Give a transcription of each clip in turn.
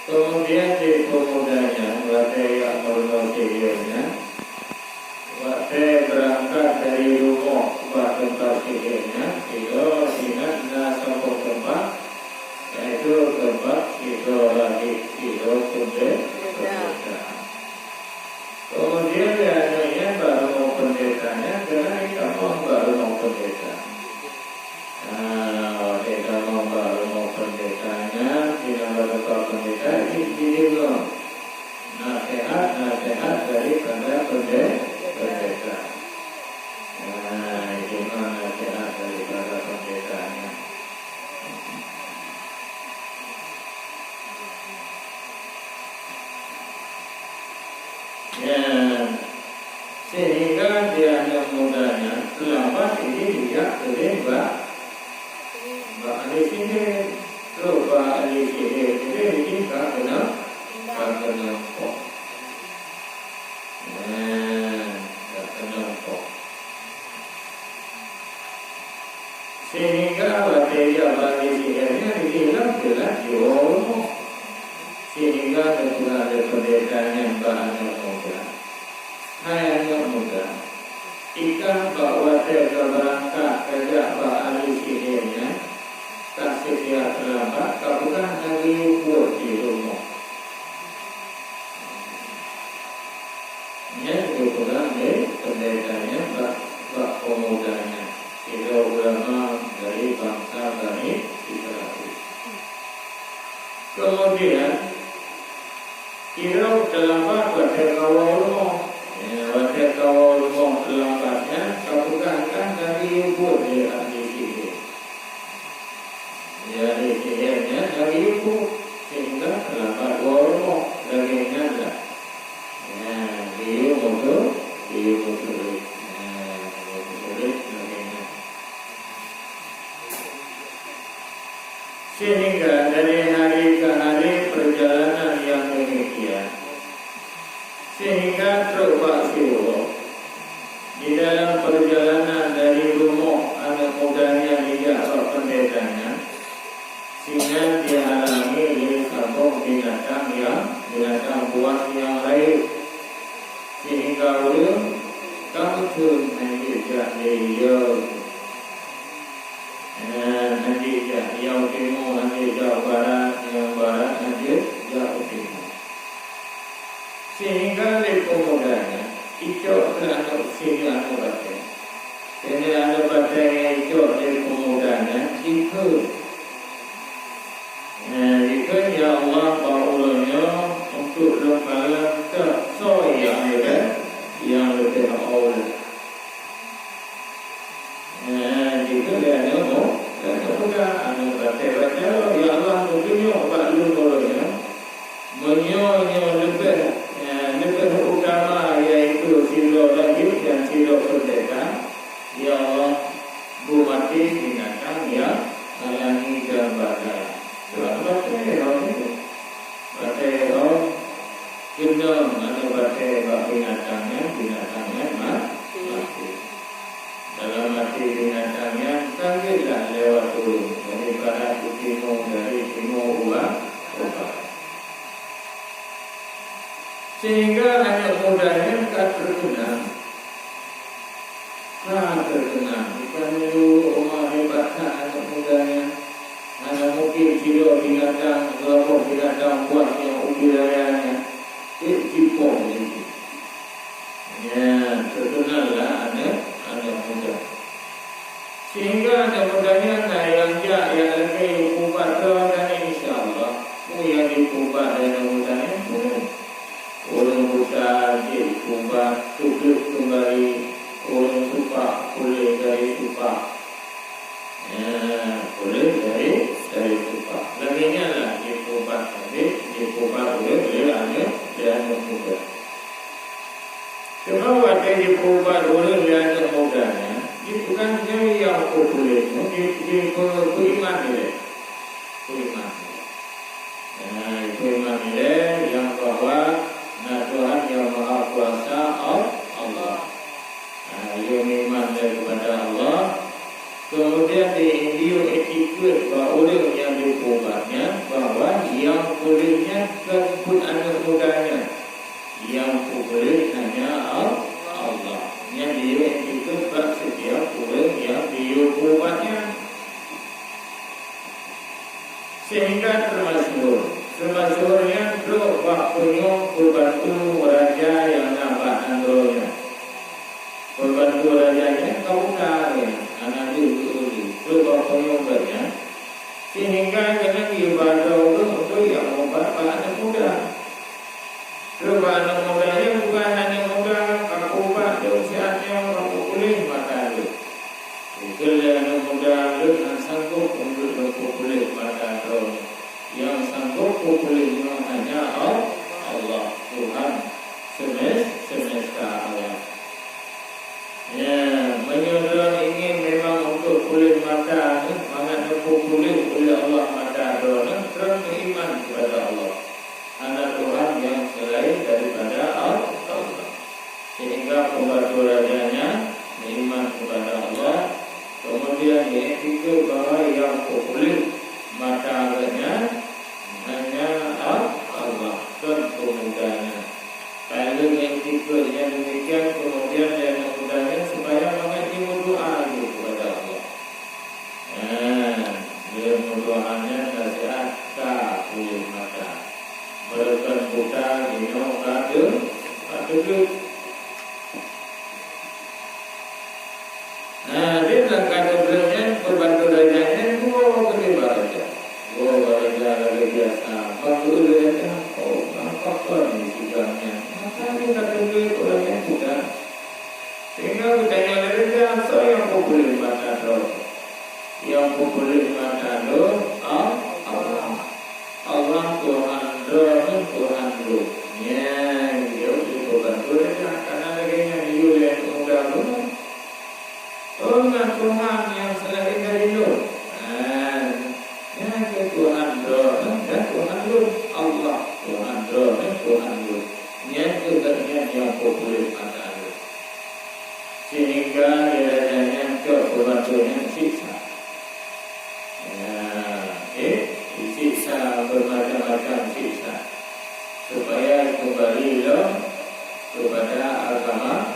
Kemudian di pemudanya, waktu yang sihirnya, waktu berangkat dari rumah ke tempat sihirnya, itu ingat sampai tempat, yaitu tempat itu lagi itu pendeta. Kemudian diantaranya baru mau pendetanya, karena kamu baru mau pendeta. Waktu kamu baru mau pendetanya, tidak berdekat pendeta, ini loh nasihat daripada pendeta. Itu nasihat daripada pendetanya. Ya, sehingga dia yang mudanya terlambat ini dia terlibat. Mbak Ali sihir, lupa Ali sihir, jadi tak kena kok. Tak kena kok. Sehingga waktu dia bagi sihirnya dibilang jelas jono. Sehingga ketika ada pendetanya Mbak anak muda, anak muda, ikan bawa dia berangkat kerja Mbak Ali sihirnya. Kasih dia terlambat, kau bukan lagi buat di rumah. Ini bukan pendetanya, bak pemudanya. Itu ulama dari bangsa Bani Israel. Kemudian, kira terlambat buat kawal rumah. Buat kawal rumah terlambatnya, kau bukan lagi buat di ahli sihir. Jadi sihirnya dari ibu sehingga terlambat warmo dagingnya ada. Dia sulit dagingnya. Sehingga dari hari ke hari perjalanan yang demikian, sehingga terubah siwa di dalam perjalanan dari rumah anak mudanya hingga pendetanya. Sehingga dihalangi oleh kampung binatang buas yang lain. Sehingga ulun kamu pun nanti dia nanti jauh timur, nanti jauh barat, yang barat nanti jauh timur. Sehingga di pemudanya icok anak sini anak batai. Ini anak batai yang icok di pemudanya ikut. Jika ya Allah baulanya untuk lembaga so yang lebih awal. Jika dia ada mau, bukan anu baca ya Allah tunjuk baulun baulanya menyonya lebih utama yaitu silo lagi dan silo pendeta. Ya Allah bumati binatang yang halangi gambaran. Batai gendam atau batai binatangnya mati. Dalam mati binatangnya kagetlah lewat turun dari barat ke timur, dari timur ulang. Sehingga anak mudanya terkenal. Bukan dulu rumah hebatnya anak mudanya. Hanya mungkin kira binatang, kelompok binatang buat yang ubilayanya cipong ini. Ya, terkenallah anak muda. Sehingga anak mudanya yang lagi kubat dan insyaAllah yang dikubat anak mudanya orang buta dikubat tutup kembali, orang supak boleh dari supak. Boleh dari supak. Dan sebagainya lah dipubat oleh anak muda. Cuma waktu dipubat oleh anak mudanya, dia bukan jadi yang populer, dia beriman dia. Beriman dia yang bahwa Tuhan yang Maha Kuasa Allah. Ia beriman kepada Allah. Kemudian dia etiket bahawa orang yang dipubatnya bahwa yang bolehnya pun anak mudanya, yang boleh hanya Allah. Yang dia etiket bagi setiap orang yang dipubatnya. Sehingga termasuknya beliau waktunya membantu raja yang nampak andronya. Membantu rajanya kau tahu anak itu beliau waktunya sehingga kena ibadah untuk yang membuat anak muda. Beliau anak mudanya bukan hanya muda, aku buat usianya kamu boleh makan. Kerja anak muda yang sanggup untuk berkumpul pada Tuhan, yang sanggup berkumpul hanya Allah Tuhan semesta alam. Ya, menyuruh ingin memang untuk kulit mata, mangat berkumpul oleh Allah mata Tuhan, terus beriman kepada Allah. Anak Tuhan yang selain daripada Allah, sehingga pembantu rajanya beriman kepada Allah. Kemudian dia fikir bahawa yang populer mata hanya Allah dan pemudanya. Kalau yang fikirnya demikian, kemudian yang pemudanya supaya mengaji berdoa kepada Allah. Dia berdoanya nasihat tak kulit mata. Berikan buta minum kata dia bilang kata beliaunya pembantu rajanya gua kedua raja lagi biasa bantu rajanya apa ni sidangnya makanya kata beliau orangnya bukan sehingga bertanya raja apa yang populer mata yang populer mata Allah Tuhan Tuhan ya dia pembantu raja karena lagi dia yang muda Tuhan yang selain dari Nur. Yang Tuhan dan Tuhan Nur Allah Tuhan dan Tuhan Nur. Yang yang populer pada Nur. Sehingga dia ke pembantunya siksa. Siksa bermacam-macam siksa supaya kembali kepada agama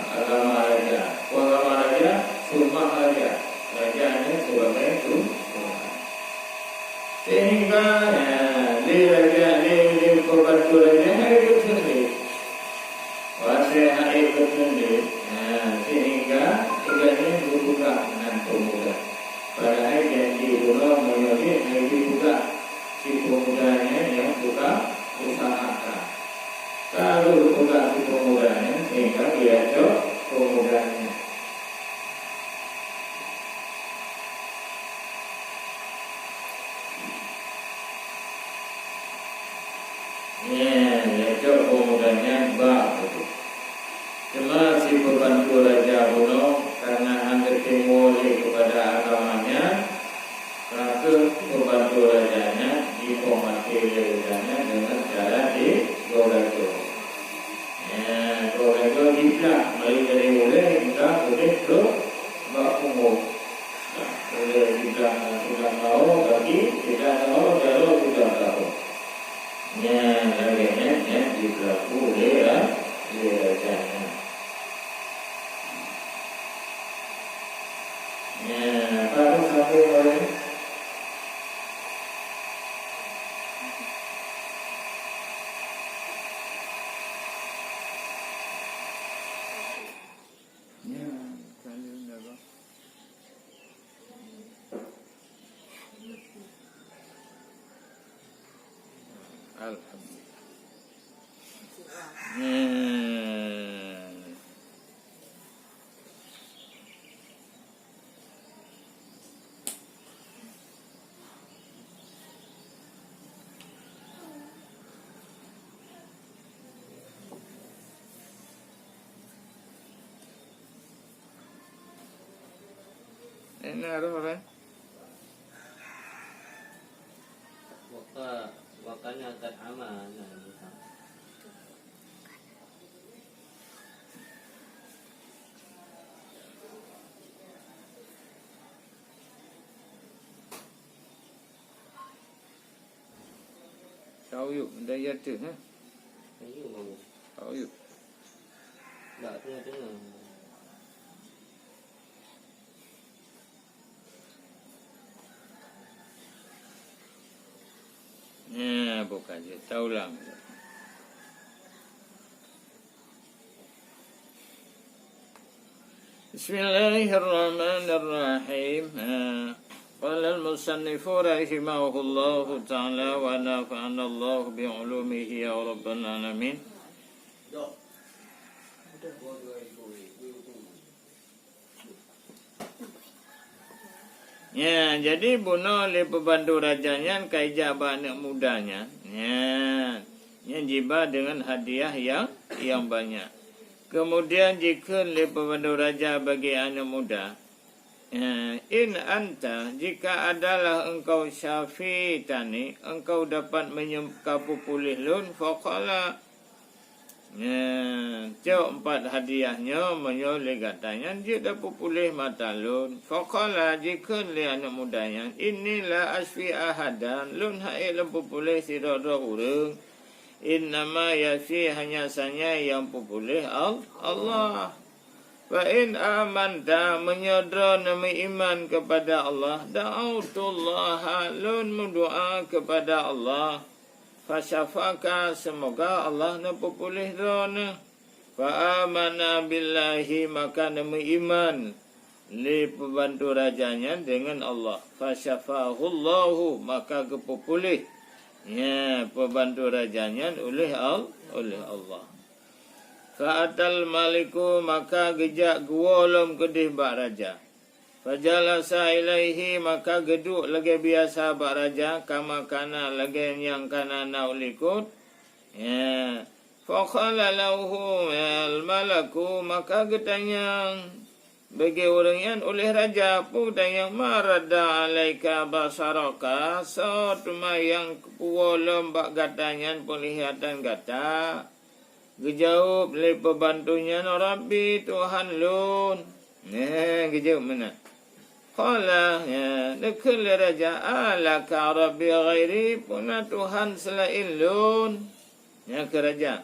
raja. Agama raja rumah rajanya sebagai Tuhan. Sehingga dia pembantu rajanya hidup sendiri. Hidup sendiri. Sehingga tiganya dibuka dengan pemuda. Padahal janji Allah menyebut dibuka si pemudanya yang buka usahakan. Kalau dibuka si pemudanya sehingga dia pemudanya. Pemudanya bagus. Cuma si pembantu Raja Buno karena hampir dimulai kepada agamanya, maka pembantu rajanya dihormati rajanya dengan cara digorego. Gorego diplak, mari dari mulai kita boleh ke bakumur. Boleh diplak sudah tahu, bagi tidak tahu, kalau sudah tahu. Lagi diberlaku oleh rajanya. Baru sampai oleh Naruh wakanya kat aman. Sao yuk, daya tu ha. Ayo mau. Sao yuk. Tak tengah-tengah. Ya, bukan je. Taulang. Bismillahirrahmanirrahim. قال المصنف رحمه الله تعالى ونفعنا الله بعلومه يا رب العالمين. Ya, jadi bunuh oleh pembantu rajanya kaijah anak mudanya. Ya, yang jiba dengan hadiah yang banyak. Kemudian jika oleh pembantu raja bagi anak muda, in anta, jika adalah engkau syafitani, engkau dapat menyekapu pulih lun, faqala, cok 4 hadiahnya menyoleh katanya, dia dapat pulih mata lun, faqala, jika le anak mudanya, inilah asfi ahadan, lun haik lempu pulih sirada urang, innama yasfi hanya sanya yang pulih Allah. Wa in amanta menyodra nama iman kepada Allah, da'autullah lun mendoa kepada Allah, fasyafaka semoga Allah nampu pulih dona, fa amana billahi maka nama iman li pembantu rajanya dengan Allah, fasyafahullahu maka kepupulih ya pembantu rajanya oleh Allah. Fa'atal maliku maka gejak guolom kedih bak raja. Fajalasa ilaihi maka geduk lagi biasa bak raja. Kama kana lagi yang kana naulikut. Ya. Faqala lahu al malaku maka getanyang. Bagi orang yang oleh raja pun tanyang marada alaika basaraka. So tuma yang guolom bak gatanya penglihatan gata. Gejawab oleh pembantunya, Rabbi Tuhan lun. Gejawab mana? Qala, dekul raja, alaka Rabbi ghairi, puna Tuhan selain lun. Ke raja.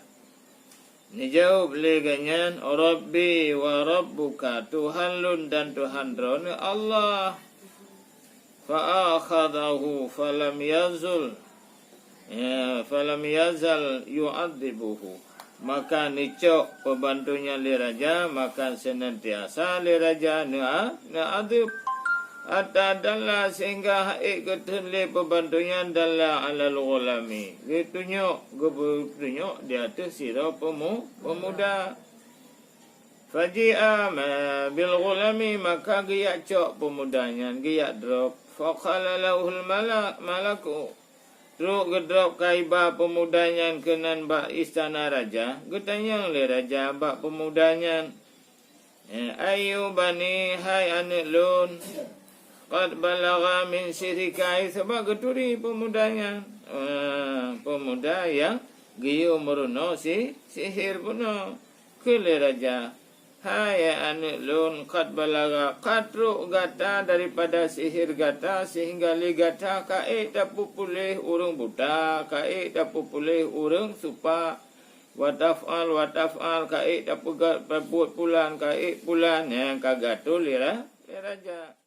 Dijawab oleh ganyan, Rabbi wa Rabbuka, Tuhan lun dan Tuhan drone Allah. Fa'akhadahu falam yazal yu'adzibuhu. Maka nicok pembantunya li raja, maka senantiasa li raja na'adib. Hatta dalla sehingga haik ketun li pembantunya dalla alal gulami. Getunyok di atas sirah pemuda. Faji'a bil gulami maka giyak cok pemudanya, giyak drop. Faqala lahul malaku. Teruk gedrop kaibah pemudanya kenan bak istana raja. Getanya oleh raja bak pemudanya. Ayu bani hai anak lun. Qad balagha min sirikai sebab geturi pemudanya. Pemuda yang giyu meruno sihir puno. Kele raja. Hai anak lun qad balagha katruk gata daripada sihir gata sehingga li gata kaik dapu pulih urang buta, kaik dapu pulih urang supa, watafal kaik dapu buat pulan, kaik pulan yang kagatul li raja.